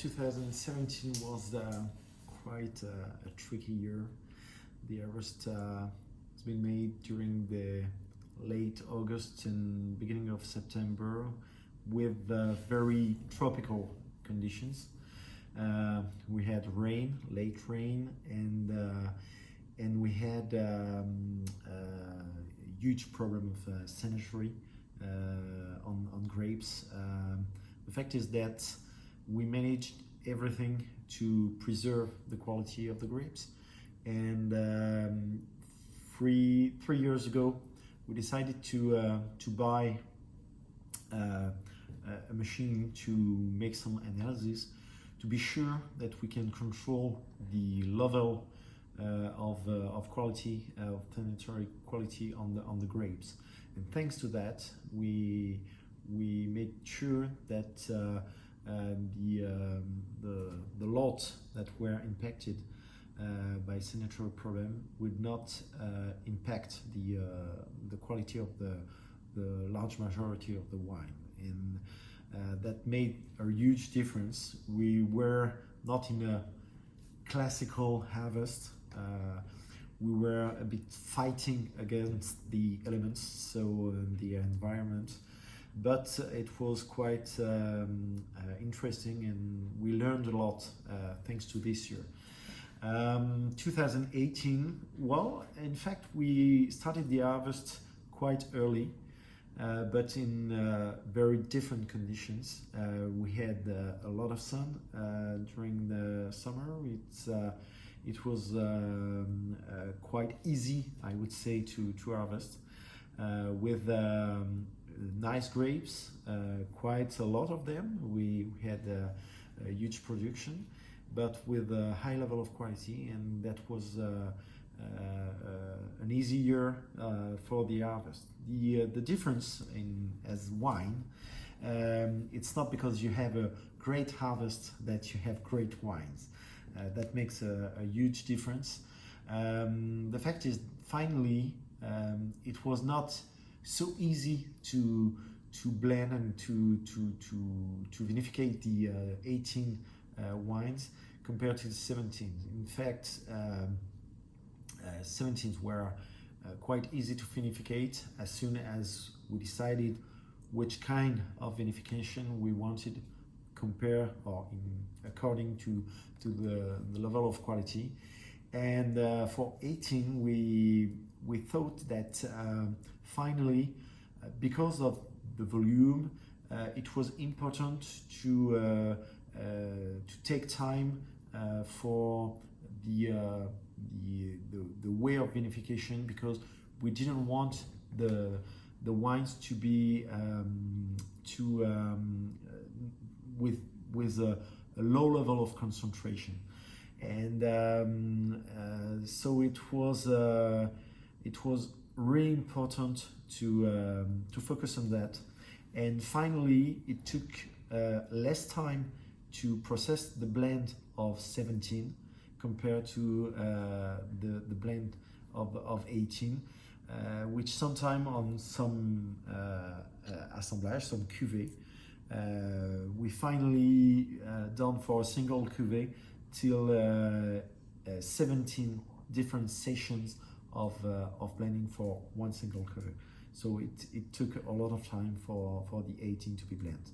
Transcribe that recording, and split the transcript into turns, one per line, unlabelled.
2017 was quite a tricky year. The harvest has been made during the late August and beginning of September with very tropical conditions. We had rain, late rain, and we had a huge problem of sanitary on grapes. The fact is that we managed everything to preserve the quality of the grapes, and 3 years ago we decided to buy a machine to make some analysis to be sure that we can control the level of quality, of sanitary quality on the grapes. And thanks to that, we made sure that the lots that were impacted by sanitary problem would not impact the quality of the large majority of the wine, and that made a huge difference. We were not in a classical harvest. We were a bit fighting against the elements, so the environment, but it was quite interesting, and we learned a lot thanks to this year. 2018, well, in fact, we started the harvest quite early, but in very different conditions. We had a lot of sun during the summer. It was quite easy, I would say, to harvest with nice grapes, quite a lot of them. We had a huge production, but with a high level of quality, and that was an easy year for the harvest. The difference as wine, it's not because you have a great harvest that you have great wines. That makes a huge difference. The fact is, finally, it was not so easy to blend and to vinificate the 18 wines compared to the 17. In fact, 17s were quite easy to vinificate as soon as we decided which kind of vinification we wanted, compare or according to the level of quality. And for 18 we thought that finally, because of the volume, it was important to take time for the way of vinification, because we didn't want the wines to be with a low level of concentration, and so it was really important to focus on that. And finally, it took less time to process the blend of 17 compared to the blend of 18, which sometime on some assemblage, some cuvée, we finally done for a single cuvée till 17 different sessions of blending for one single cuvée. So it took a lot of time for the 18 to be blended.